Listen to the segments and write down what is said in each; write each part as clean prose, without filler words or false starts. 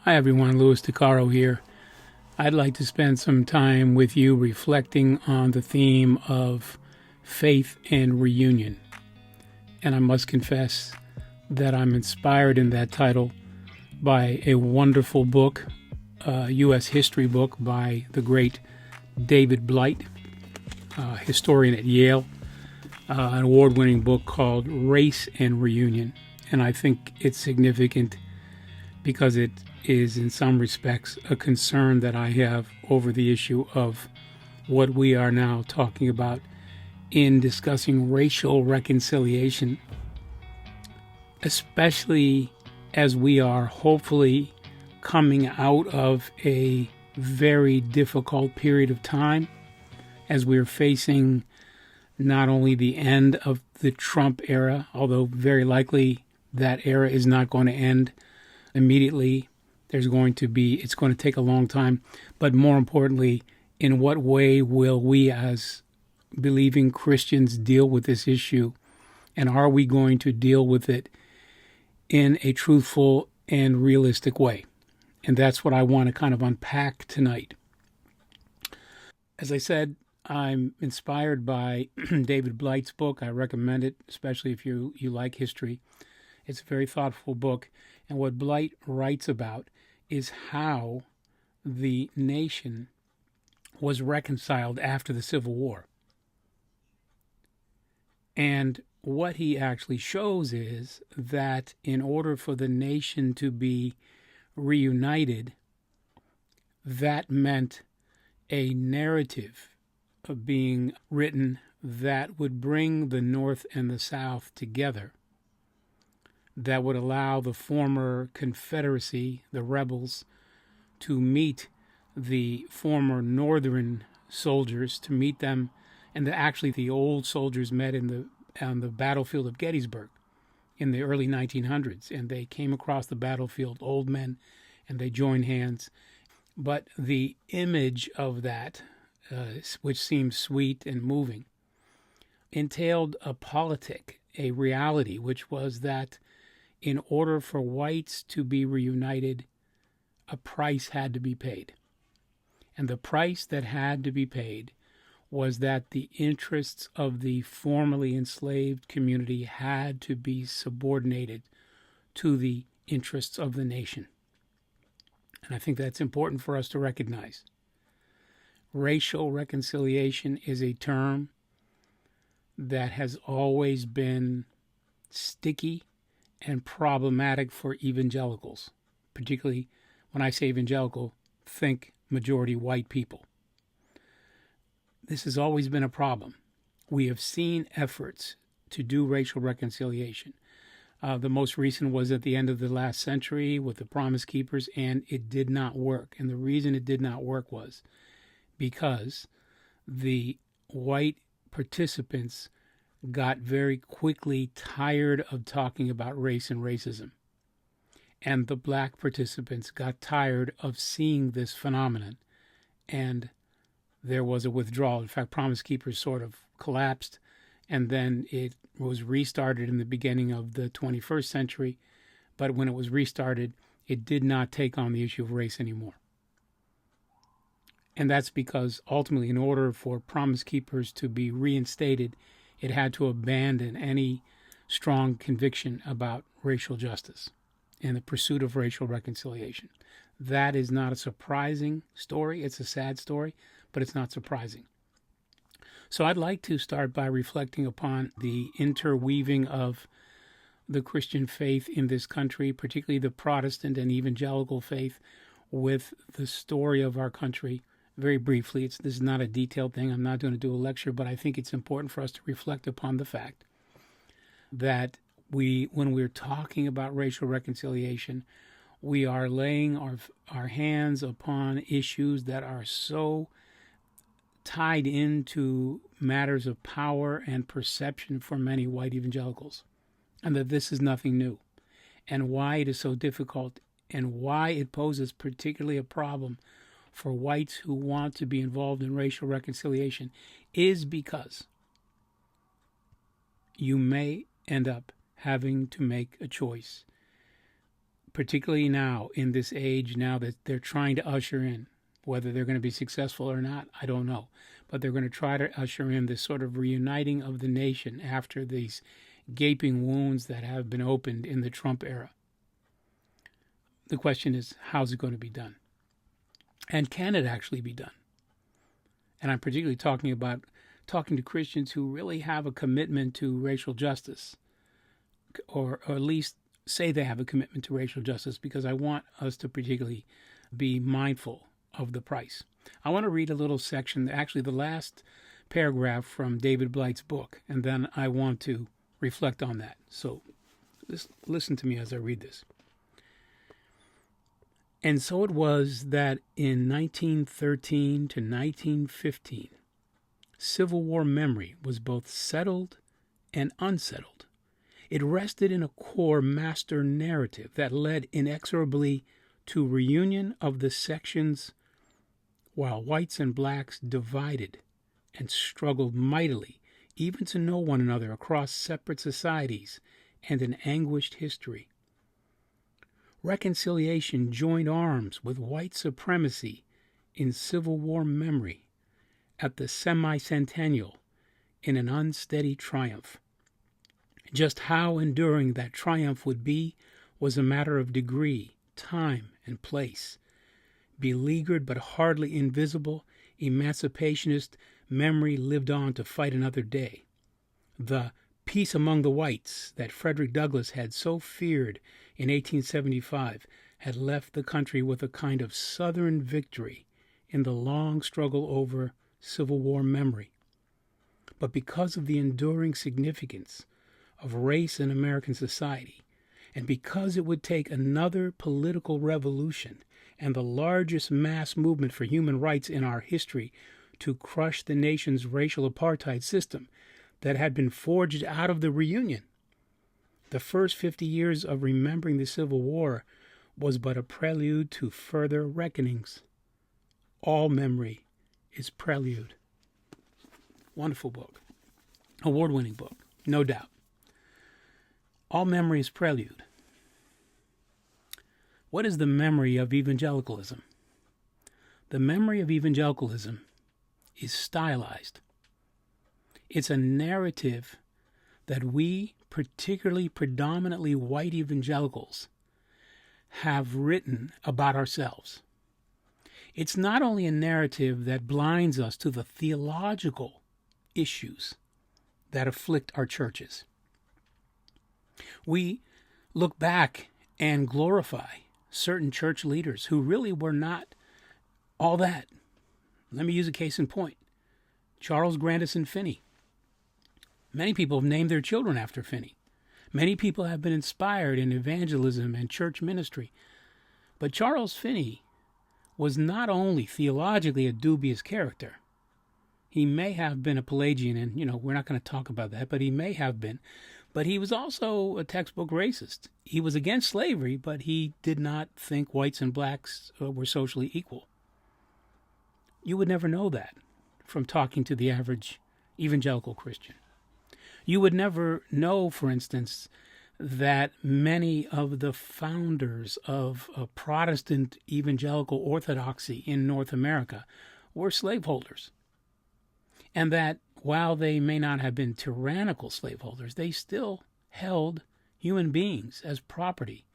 Hi everyone, Louis DeCaro here. I'd like to spend some time with you reflecting on the theme of faith and reunion. And I must confess that I'm inspired in that title by a wonderful book, a U.S. history book by the great David Blight, historian at Yale, an award-winning book called Race and Reunion. And I think it's significant because it is in some respects a concern that I have over the issue of what we are now talking about in discussing racial reconciliation, especially as we are hopefully coming out of a very difficult period of time, as we're facing not only the end of the Trump era, although very likely that era is not going to end immediately. It's going to take a long time. But more importantly, in what way will we as believing Christians deal with this issue? And are we going to deal with it in a truthful and realistic way? And that's what I want to kind of unpack tonight. As I said, I'm inspired by David Blight's book. I recommend it, especially if you like history. It's a very thoughtful book. And what Blight writes about is how the nation was reconciled after the Civil War. And what he actually shows is that in order for the nation to be reunited, that meant a narrative of being written that would bring the North and the South together, that would allow the former Confederacy, the rebels, to meet the former Northern soldiers, to meet them, and actually the old soldiers met on the battlefield of Gettysburg in the early 1900s, and they came across the battlefield, old men, and they joined hands. But the image of that, which seemed sweet and moving, entailed a politic, a reality, which was that in order for whites to be reunited, a price had to be paid. And the price that had to be paid was that the interests of the formerly enslaved community had to be subordinated to the interests of the nation. And I think that's important for us to recognize. Racial reconciliation is a term that has always been sticky and problematic for evangelicals. Particularly when I say evangelical, think majority white people. This has always been a problem. We have seen efforts to do racial reconciliation. The most recent was at the end of the last century with the Promise Keepers, and it did not work. And the reason it did not work was because the white participants got very quickly tired of talking about race and racism. And the black participants got tired of seeing this phenomenon. And there was a withdrawal. In fact, Promise Keepers sort of collapsed, and then it was restarted in the beginning of the 21st century. But when it was restarted, it did not take on the issue of race anymore. And that's because ultimately, in order for Promise Keepers to be reinstated, it had to abandon any strong conviction about racial justice and the pursuit of racial reconciliation. That is not a surprising story. It's a sad story, but it's not surprising. So I'd like to start by reflecting upon the interweaving of the Christian faith in this country, particularly the Protestant and evangelical faith, with the story of our country. Very briefly, this is not a detailed thing. I'm not going to do a lecture, but I think it's important for us to reflect upon the fact that when we're talking about racial reconciliation, we are laying our hands upon issues that are so tied into matters of power and perception for many white evangelicals, and that this is nothing new, and why it is so difficult, and why it poses particularly a problem for whites who want to be involved in racial reconciliation is because you may end up having to make a choice particularly now in this age, now that they're trying to usher in, whether they're going to be successful or not, I don't know. But they're going to try to usher in this sort of reuniting of the nation after these gaping wounds that have been opened in the Trump era. The question is, how's it going to be done? And can it actually be done? And I'm particularly talking to Christians who really have a commitment to racial justice, or at least say they have a commitment to racial justice, because I want us to particularly be mindful of the price. I want to read a little section, actually the last paragraph from David Blight's book, and then I want to reflect on that. So listen to me as I read this. And so it was that in 1913 to 1915, Civil War memory was both settled and unsettled. It rested in a core master narrative that led inexorably to reunion of the sections, while whites and blacks divided and struggled mightily, even to know one another across separate societies and an anguished history. Reconciliation joined arms with white supremacy in Civil War memory at the semi-centennial in an unsteady triumph. Just how enduring that triumph would be was a matter of degree, time, and place. Beleaguered but hardly invisible, emancipationist memory lived on to fight another day. The peace among the whites that Frederick Douglass had so feared in 1875 had left the country with a kind of Southern victory in the long struggle over Civil War memory. But because of the enduring significance of race in American society, and because it would take another political revolution and the largest mass movement for human rights in our history to crush the nation's racial apartheid system that had been forged out of the reunion, the first 50 years of remembering the Civil War was but a prelude to further reckonings. All memory is prelude. Wonderful book. Award-winning book, no doubt. All memory is prelude. What is the memory of evangelicalism? The memory of evangelicalism is stylized. It's a narrative that we, particularly predominantly white evangelicals, have written about ourselves. It's not only a narrative that blinds us to the theological issues that afflict our churches. We look back and glorify certain church leaders who really were not all that. Let me use a case in point. Charles Grandison Finney. Many people have named their children after Finney. Many people have been inspired in evangelism and church ministry. But Charles Finney was not only theologically a dubious character. He may have been a Pelagian, and, we're not going to talk about that, but he may have been. But he was also a textbook racist. He was against slavery, but he did not think whites and blacks were socially equal. You would never know that from talking to the average evangelical Christian. You would never know, for instance, that many of the founders of Protestant evangelical orthodoxy in North America were slaveholders. And that while they may not have been tyrannical slaveholders, they still held human beings as property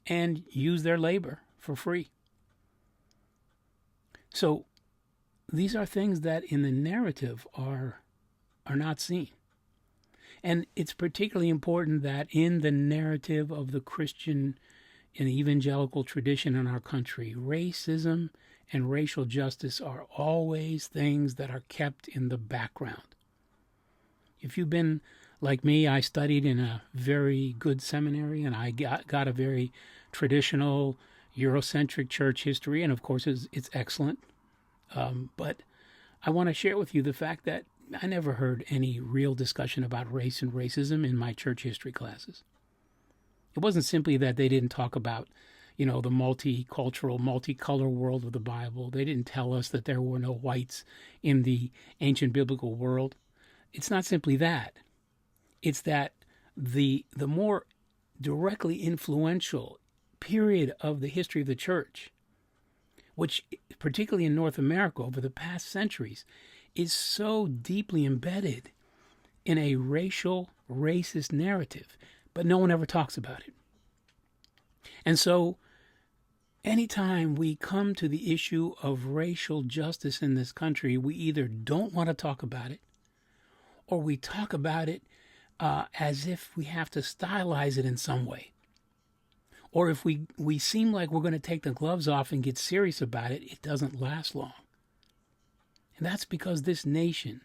and used their labor for free. So these are things that in the narrative are not seen. And it's particularly important that in the narrative of the Christian and evangelical tradition in our country, racism and racial justice are always things that are kept in the background. If you've been like me, I studied in a very good seminary, and I got a very traditional Eurocentric church history, and of course it's excellent. But I want to share with you the fact that I never heard any real discussion about race and racism in my church history classes. It wasn't simply that they didn't talk about, the multicultural, multicolor world of the Bible. They didn't tell us that there were no whites in the ancient biblical world. It's not simply that. It's that the more directly influential period of the history of the church, which, particularly in North America over the past centuries, is so deeply embedded in a racial, racist narrative, but no one ever talks about it. And so, anytime we come to the issue of racial justice in this country, we either don't want to talk about it, or we talk about it as if we have to stylize it in some way. Or if we seem like we're going to take the gloves off and get serious about it, it doesn't last long. And that's because this nation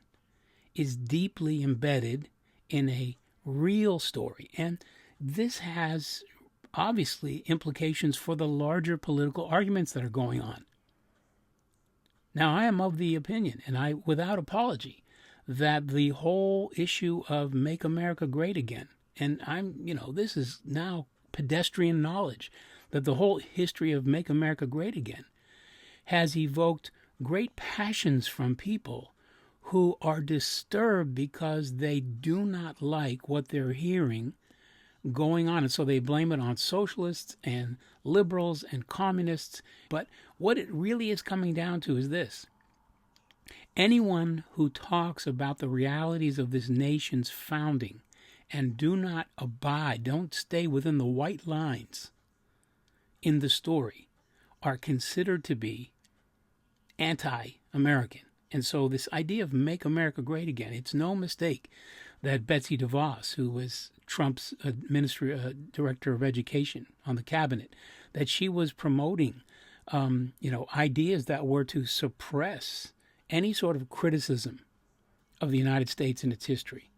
is deeply embedded in a real story. And this has obviously implications for the larger political arguments that are going on. Now, I am of the opinion, and I, without apology, that the whole issue of Make America Great Again, and this is now pedestrian knowledge, that the whole history of Make America Great Again has evoked great passions from people who are disturbed because they do not like what they're hearing going on. And so they blame it on socialists and liberals and communists. But what it really is coming down to is this. Anyone who talks about the realities of this nation's founding and do not abide, don't stay within the white lines in the story, are considered to be anti-American. And so this idea of Make America Great Again, it's no mistake that Betsy DeVos, who was Trump's director of education on the cabinet, that she was promoting, ideas that were to suppress any sort of criticism of the United States and its history.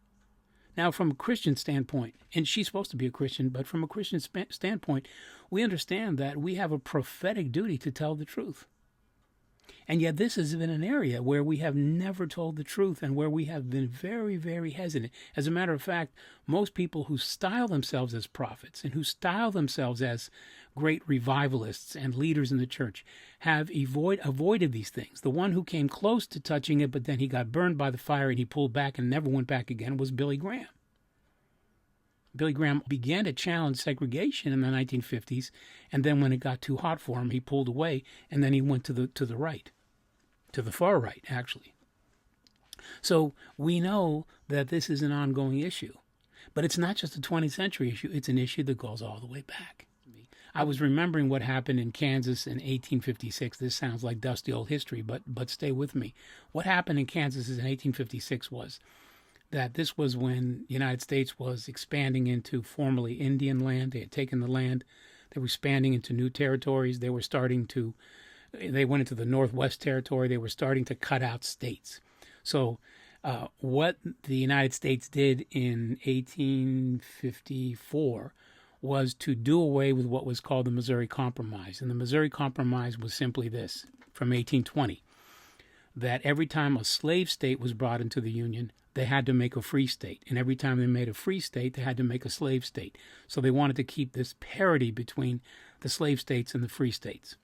Now, from a Christian standpoint, and she's supposed to be a Christian, but from a Christian standpoint, we understand that we have a prophetic duty to tell the truth. And yet this has been an area where we have never told the truth and where we have been very, very hesitant. As a matter of fact, most people who style themselves as prophets and who style themselves as great revivalists and leaders in the church have avoided these things. The one who came close to touching it, but then he got burned by the fire and he pulled back and never went back again, was Billy Graham. Billy Graham began to challenge segregation in the 1950s, and then when it got too hot for him, he pulled away, and then he went to the right, to the far right, actually. So we know that this is an ongoing issue, but it's not just a 20th century issue. It's an issue that goes all the way back. I was remembering what happened in Kansas in 1856. This sounds like dusty old history, but stay with me. What happened in Kansas in 1856 was that this was when the United States was expanding into formerly Indian land. They had taken the land. They were expanding into new territories. They went into the Northwest Territory. They were starting to cut out states. So what the United States did in 1854 was to do away with what was called the Missouri Compromise. And the Missouri Compromise was simply this, from 1820, that every time a slave state was brought into the Union, they had to make a free state. And every time they made a free state, they had to make a slave state. So they wanted to keep this parity between the slave states and the free states.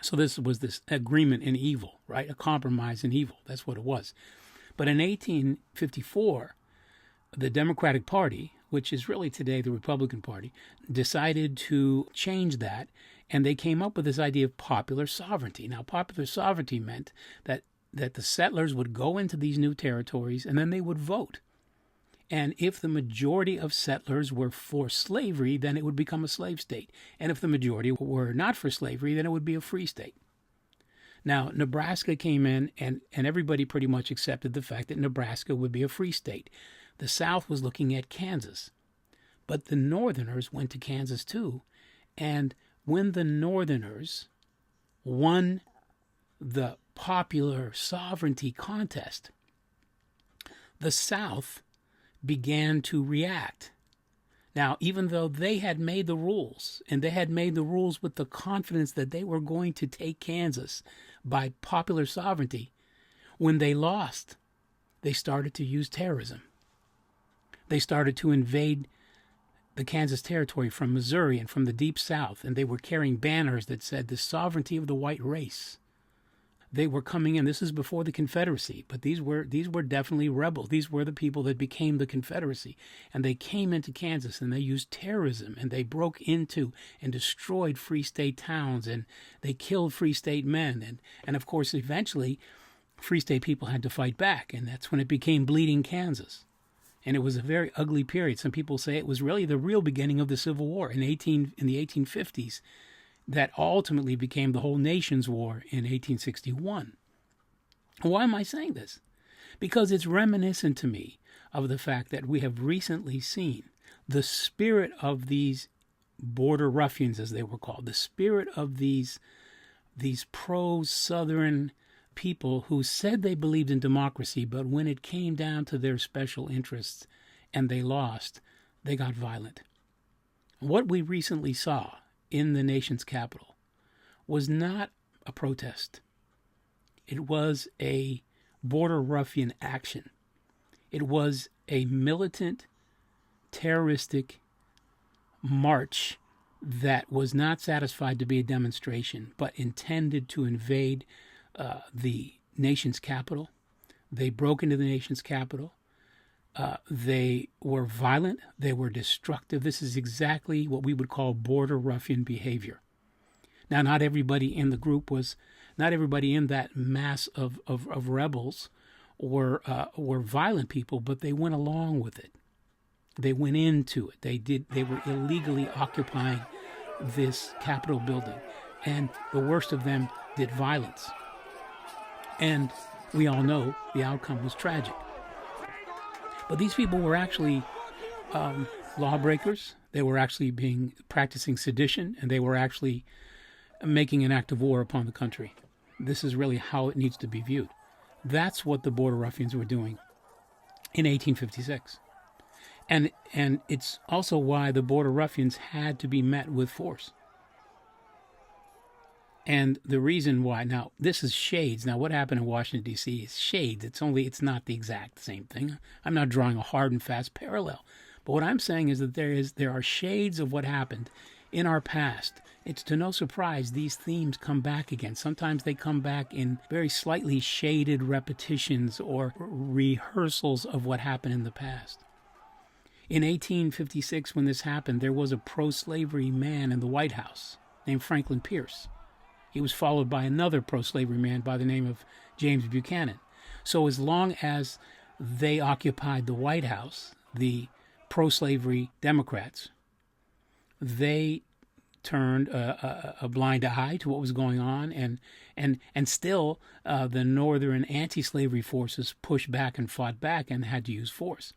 So this was this agreement in evil, right? A compromise in evil. That's what it was. But in 1854, the Democratic Party, which is really today the Republican Party, decided to change that. And they came up with this idea of popular sovereignty. Now, popular sovereignty meant that the settlers would go into these new territories and then they would vote. And if the majority of settlers were for slavery, then it would become a slave state. And if the majority were not for slavery, then it would be a free state. Now, Nebraska came in and everybody pretty much accepted the fact that Nebraska would be a free state. The South was looking at Kansas. But the Northerners went to Kansas too. And when the Northerners won the popular sovereignty contest, the South began to react. Now, even though they had made the rules, and they had made the rules with the confidence that they were going to take Kansas by popular sovereignty, when they lost, they started to use terrorism. They started to invade the Kansas Territory from Missouri and from the Deep South, and they were carrying banners that said the sovereignty of the white race. They were coming in. This is before the Confederacy, but these were definitely rebels. These were the people that became the Confederacy, and they came into Kansas and they used terrorism and they broke into and destroyed Free State towns, and they killed Free State men, and of course eventually Free State people had to fight back, and that's when it became Bleeding Kansas. And it was a very ugly period. Some people say it was really the real beginning of the Civil War in the 1850s. That ultimately became the whole nation's war in 1861. Why am I saying this? Because it's reminiscent to me of the fact that we have recently seen the spirit of these border ruffians, as they were called, the spirit of these pro-Southern people who said they believed in democracy, but when it came down to their special interests and they lost, they got violent. What we recently saw in the nation's capital was not a protest. It was a border ruffian action. It was a militant, terroristic march that was not satisfied to be a demonstration, but intended to invade the nation's capital. They broke into the nation's capital. They were violent. They were destructive. This is exactly what we would call border ruffian behavior. Now, not everybody in the group not everybody in that mass of rebels were violent people, but they went along with it. They went into it. They were illegally occupying this Capitol building, and the worst of them did violence. And we all know the outcome was tragic. But these people were actually lawbreakers. They were actually practicing sedition, and they were actually making an act of war upon the country. This is really how it needs to be viewed. That's what the border ruffians were doing in 1856. And it's also why the border ruffians had to be met with force. And the reason why, now this is shades. Now what happened in Washington, D.C. is shades. It's not the exact same thing. I'm not drawing a hard and fast parallel. But what I'm saying is that there are shades of what happened in our past. It's to no surprise these themes come back again. Sometimes they come back in very slightly shaded repetitions or rehearsals of what happened in the past. In 1856, when this happened, there was a pro-slavery man in the White House named Franklin Pierce. He was followed by another pro-slavery man by the name of James Buchanan. So as long as they occupied the White House, the pro-slavery Democrats, they turned a blind eye to what was going on, and still the northern anti-slavery forces pushed back and fought back and had to use force.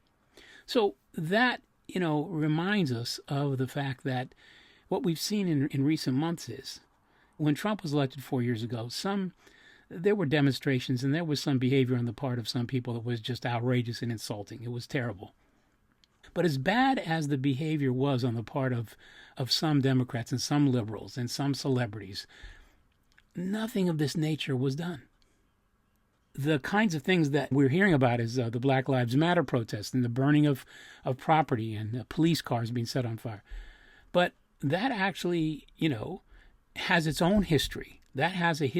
So that, reminds us of the fact that what we've seen in recent months is when Trump was elected 4 years ago, there were demonstrations and there was some behavior on the part of some people that was just outrageous and insulting. It was terrible. But as bad as the behavior was on the part of some Democrats and some liberals and some celebrities, nothing of this nature was done. The kinds of things that we're hearing about is the Black Lives Matter protests and the burning of property and police cars being set on fire. But that actually, has its own history. That has a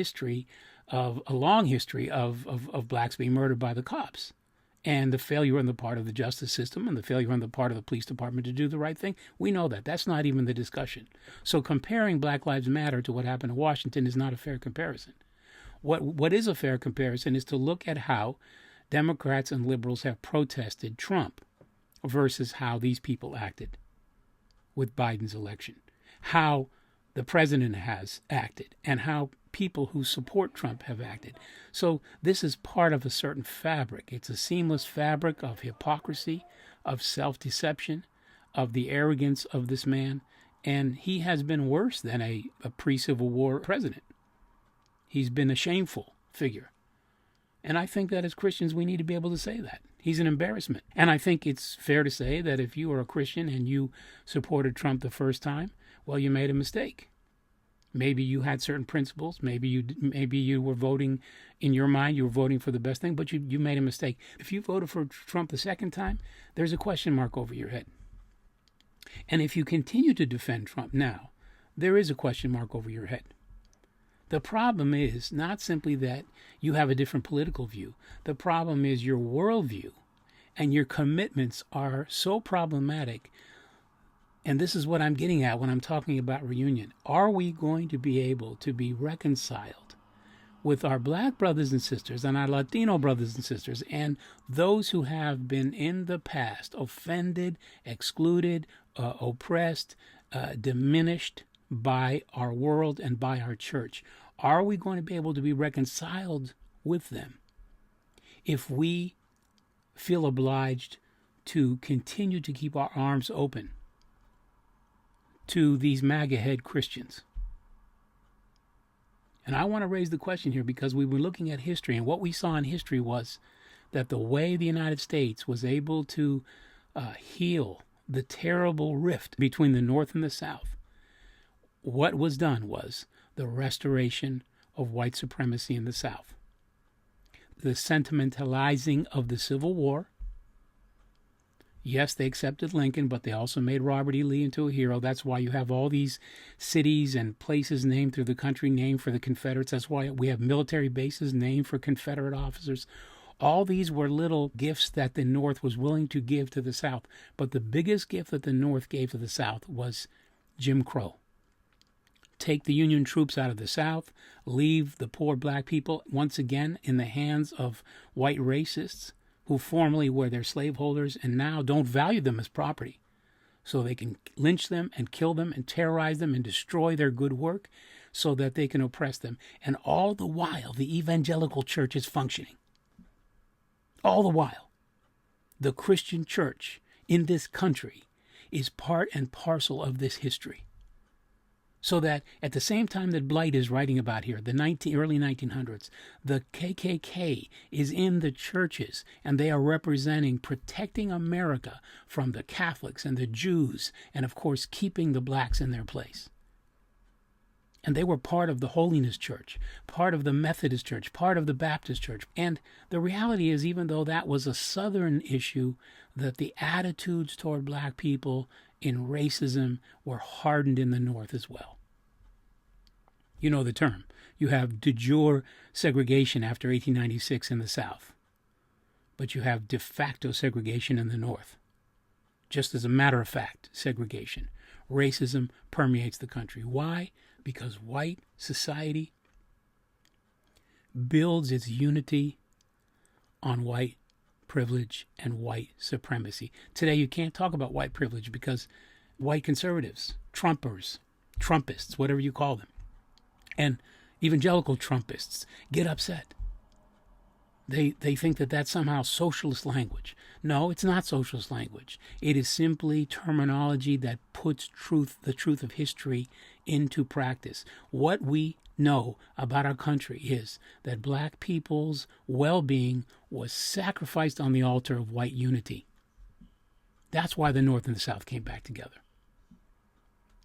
long history of blacks being murdered by the cops, and the failure on the part of the justice system and the failure on the part of the police department to do the right thing. We know that. That's not even the discussion. So comparing Black Lives Matter to what happened in Washington is not a fair comparison. What is a fair comparison is to look at how Democrats and liberals have protested Trump versus how these people acted with Biden's election, how the president has acted, and how people who support Trump have acted. So this is part of a certain fabric. It's a seamless fabric of hypocrisy, of self-deception, of the arrogance of this man, and he has been worse than a pre-Civil War president. He's been a shameful figure. And I think that as Christians, we need to be able to say that. He's an embarrassment. And I think it's fair to say that if you are a Christian and you supported Trump the first time, well, you made a mistake. Maybe you had certain principles. Maybe you were voting, in your mind, you were voting for the best thing, but you made a mistake. If you voted for Trump the second time, there's a question mark over your head. And if you continue to defend Trump now, there is a question mark over your head. The problem is not simply that you have a different political view. The problem is your worldview and your commitments are so problematic. And this is what I'm getting at when I'm talking about reunion. Are we going to be able to be reconciled with our black brothers and sisters and our Latino brothers and sisters and those who have been in the past offended, excluded, oppressed, diminished by our world and by our church? Are we going to be able to be reconciled with them if we feel obliged to continue to keep our arms open to these MAGA head Christians? And I want to raise the question here because we were looking at history, and what we saw in history was that the way the United States was able to heal the terrible rift between the North and the South, what was done was the restoration of white supremacy in the South, the sentimentalizing of the Civil War. Yes, they accepted Lincoln, but they also made Robert E. Lee into a hero. That's why you have all these cities and places named through the country named for the Confederates. That's why we have military bases named for Confederate officers. All these were little gifts that the North was willing to give to the South. But the biggest gift that the North gave to the South was Jim Crow. Take the Union troops out of the South, leave the poor black people once again in the hands of white racists who formerly were their slaveholders and now don't value them as property. So they can lynch them and kill them and terrorize them and destroy their good work so that they can oppress them. And all the while, the evangelical church is functioning. All the while, the Christian church in this country is part and parcel of this history. So that at the same time that Blight is writing about here, the early 1900s, the KKK is in the churches, and they are representing protecting America from the Catholics and the Jews, and of course keeping the blacks in their place. And they were part of the Holiness Church, part of the Methodist Church, part of the Baptist Church. And the reality is, even though that was a Southern issue, that the attitudes toward black people in racism were hardened in the North as well. You know the term. You have de jure segregation after 1896 in the South, but you have de facto segregation in the North. Just as a matter of fact, segregation. Racism permeates the country. Why? Because white society builds its unity on white privilege and white supremacy. Today, you can't talk about white privilege because white conservatives, Trumpists, whatever you call them, and evangelical Trumpists get upset. They think that that's somehow socialist language. No, it's not socialist language. It is simply terminology that puts the truth of history into practice. What we know about our country is that black people's well-being was sacrificed on the altar of white unity. That's why the North and the South came back together.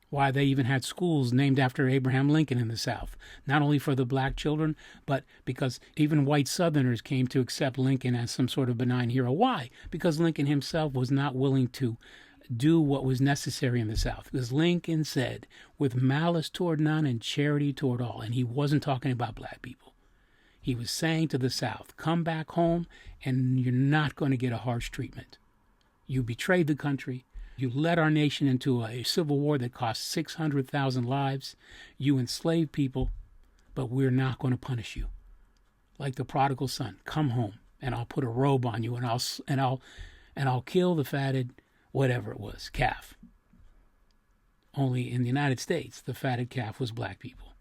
Why they even had schools named after Abraham Lincoln in the South, not only for the black children, but because even white Southerners came to accept Lincoln as some sort of benign hero. Why? Because Lincoln himself was not willing to do what was necessary in the South. Because Lincoln said, with malice toward none and charity toward all. And he wasn't talking about black people. He was saying to the South, come back home and you're not going to get a harsh treatment. You betrayed the country. You led our nation into a civil war that cost 600,000 lives. You enslaved people, but we're not going to punish you. Like the prodigal son, come home and I'll put a robe on you and I'll kill the fatted, whatever it was, calf. Only in the United States, the fatted calf was black people.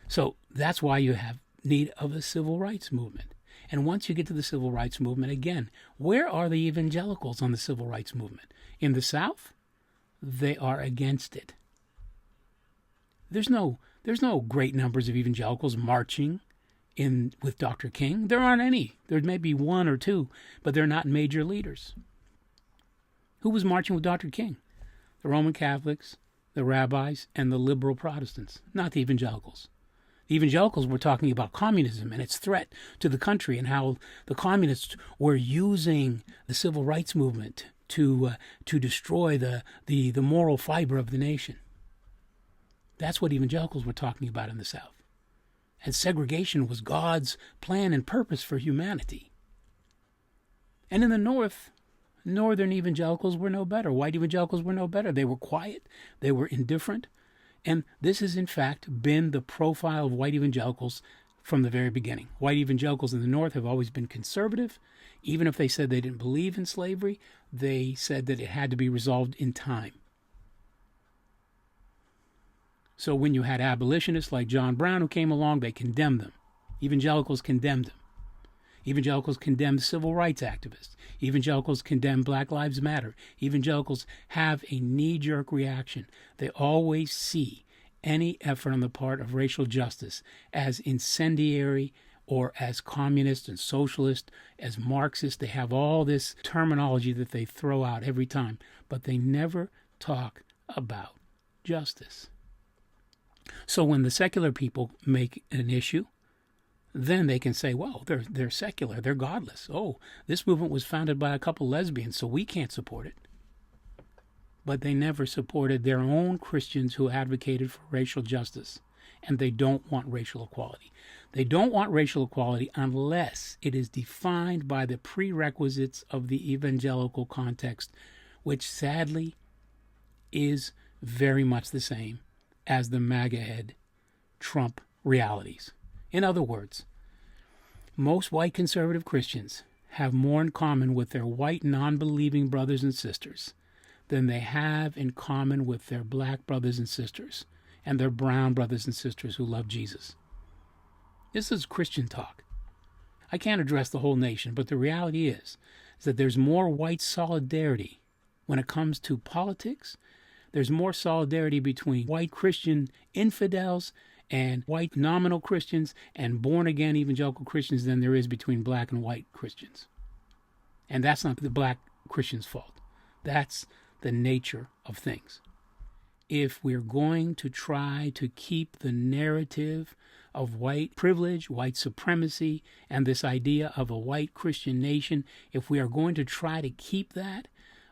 So that's why you have need of a civil rights movement. And once you get to the civil rights movement, again, where are the evangelicals on the civil rights movement? In the South, they are against it. There's no great numbers of evangelicals marching in with Dr. King. There aren't any. There may be one or two, but they're not major leaders. Who was marching with Dr. King? The Roman Catholics, the rabbis, and the liberal Protestants, not the evangelicals. The evangelicals were talking about communism and its threat to the country and how the communists were using the civil rights movement to destroy the moral fiber of the nation. That's what evangelicals were talking about in the South. And segregation was God's plan and purpose for humanity. And in the North, Northern evangelicals were no better. White evangelicals were no better. They were quiet. They were indifferent. And this has, in fact, been the profile of white evangelicals from the very beginning. White evangelicals in the North have always been conservative. Even if they said they didn't believe in slavery, they said that it had to be resolved in time. So when you had abolitionists like John Brown who came along, they condemned them. Evangelicals condemned them. Evangelicals condemned civil rights activists. Evangelicals condemn Black Lives Matter. Evangelicals have a knee-jerk reaction. They always see any effort on the part of racial justice as incendiary or as communist and socialist, as Marxist. They have all this terminology that they throw out every time, but they never talk about justice. So when the secular people make an issue, then they can say, well, they're secular, they're godless. Oh, this movement was founded by a couple lesbians, so we can't support it. But they never supported their own Christians who advocated for racial justice, and they don't want racial equality. They don't want racial equality unless it is defined by the prerequisites of the evangelical context, which sadly is very much the same as the MAGA head Trump realities. In other words, most white conservative Christians have more in common with their white non-believing brothers and sisters than they have in common with their black brothers and sisters and their brown brothers and sisters who love Jesus. This is Christian talk. I can't address the whole nation, but the reality is that there's more white solidarity when it comes to politics. There's more solidarity between white Christian infidels and white nominal Christians and born-again evangelical Christians than there is between black and white Christians. And that's not the black Christians' fault. That's the nature of things. If we're going to try to keep the narrative of white privilege, white supremacy, and this idea of a white Christian nation, if we are going to try to keep that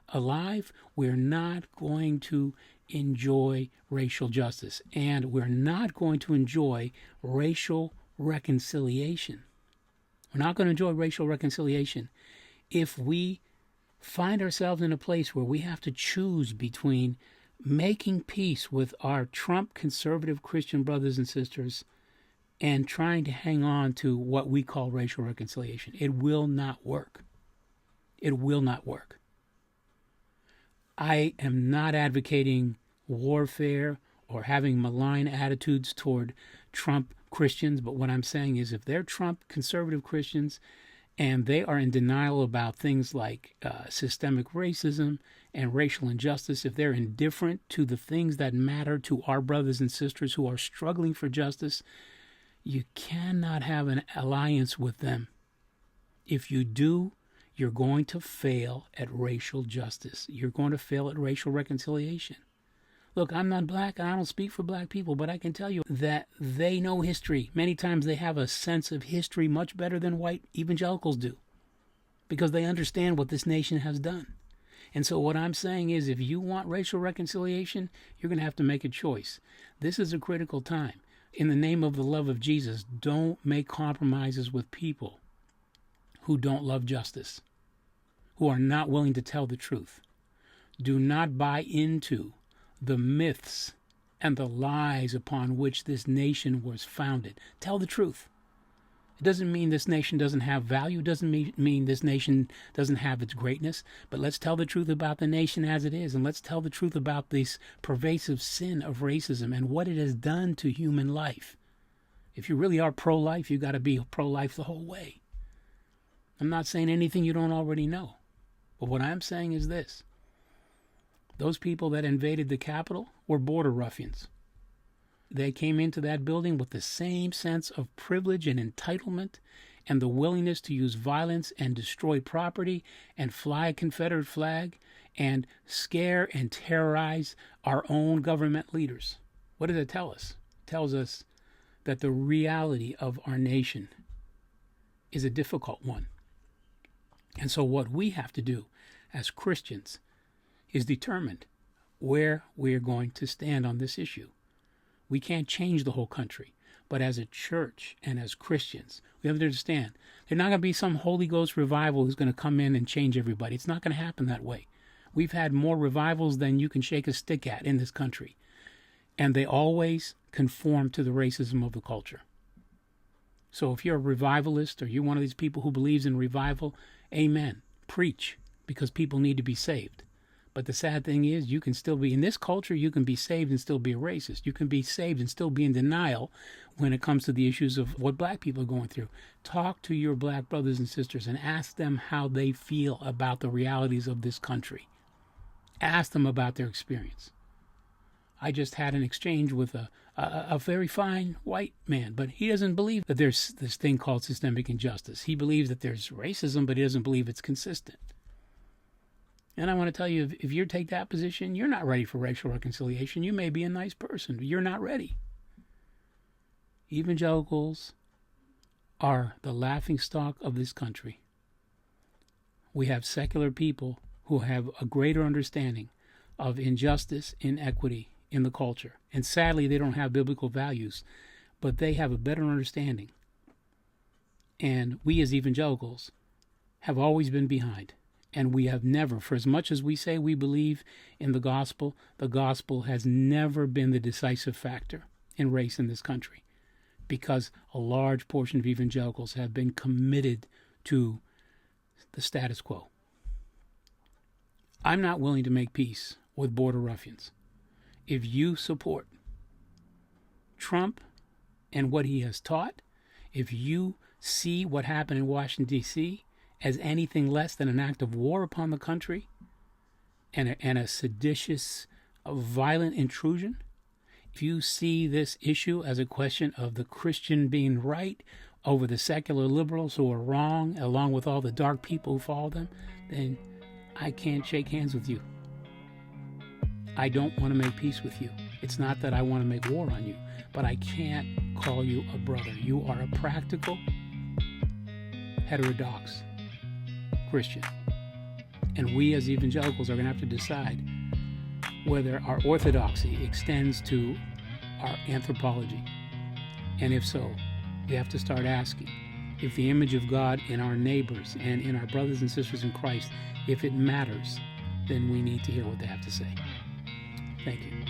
alive, we're not going to enjoy racial justice, and we're not going to enjoy racial reconciliation. We're not going to enjoy racial reconciliation if we find ourselves in a place where we have to choose between making peace with our Trump conservative Christian brothers and sisters and trying to hang on to what we call racial reconciliation. It will not work. It will not work. I am not advocating warfare or having malign attitudes toward Trump Christians, but what I'm saying is if they're Trump conservative Christians and they are in denial about things like systemic racism and racial injustice, if they're indifferent to the things that matter to our brothers and sisters who are struggling for justice, you cannot have an alliance with them. If you do, you're going to fail at racial justice. You're going to fail at racial reconciliation. Look, I'm not black, and I don't speak for black people, but I can tell you that they know history. Many times they have a sense of history much better than white evangelicals do, because they understand what this nation has done. And so what I'm saying is if you want racial reconciliation, you're going to have to make a choice. This is a critical time. In the name of the love of Jesus, don't make compromises with people who don't love justice, who are not willing to tell the truth. Do not buy into the myths and the lies upon which this nation was founded. Tell the truth. It doesn't mean this nation doesn't have value. It doesn't mean this nation doesn't have its greatness. But let's tell the truth about the nation as it is. And let's tell the truth about this pervasive sin of racism and what it has done to human life. If you really are pro-life, you got to be pro-life the whole way. I'm not saying anything you don't already know. But what I'm saying is this. Those people that invaded the Capitol were border ruffians. They came into that building with the same sense of privilege and entitlement and the willingness to use violence and destroy property and fly a Confederate flag and scare and terrorize our own government leaders. What does it tell us? It tells us that the reality of our nation is a difficult one. And so what we have to do as Christians is determine where we are going to stand on this issue. We can't change the whole country. But as a church and as Christians, we have to understand there's not going to be some Holy Ghost revival who's going to come in and change everybody. It's not going to happen that way. We've had more revivals than you can shake a stick at in this country. And they always conform to the racism of the culture. So if you're a revivalist or you're one of these people who believes in revival, amen. Preach, because people need to be saved. But the sad thing is, you can still be, in this culture, you can be saved and still be a racist. You can be saved and still be in denial when it comes to the issues of what black people are going through. Talk to your black brothers and sisters and ask them how they feel about the realities of this country. Ask them about their experience. I just had an exchange with a very fine white man, but he doesn't believe that there's this thing called systemic injustice. He believes that there's racism, but he doesn't believe it's consistent. And I want to tell you, if you take that position, you're not ready for racial reconciliation. You may be a nice person, but you're not ready. Evangelicals are the laughingstock of this country. We have secular people who have a greater understanding of injustice, inequity in the culture. And sadly, they don't have biblical values, but they have a better understanding. And we as evangelicals have always been behind. And we have never, for as much as we say we believe in the gospel has never been the decisive factor in race in this country, because a large portion of evangelicals have been committed to the status quo. I'm not willing to make peace with border ruffians. If you support Trump and what he has taught, if you see what happened in Washington, D.C., as anything less than an act of war upon the country and a seditious, violent intrusion, if you see this issue as a question of the Christian being right over the secular liberals who are wrong, along with all the dark people who follow them, then I can't shake hands with you. I don't want to make peace with you. It's not that I want to make war on you, but I can't call you a brother. You are a practical, heterodox Christian. And we as evangelicals are going to have to decide whether our orthodoxy extends to our anthropology. And if so, we have to start asking if the image of God in our neighbors and in our brothers and sisters in Christ, if it matters, then we need to hear what they have to say. Thank you.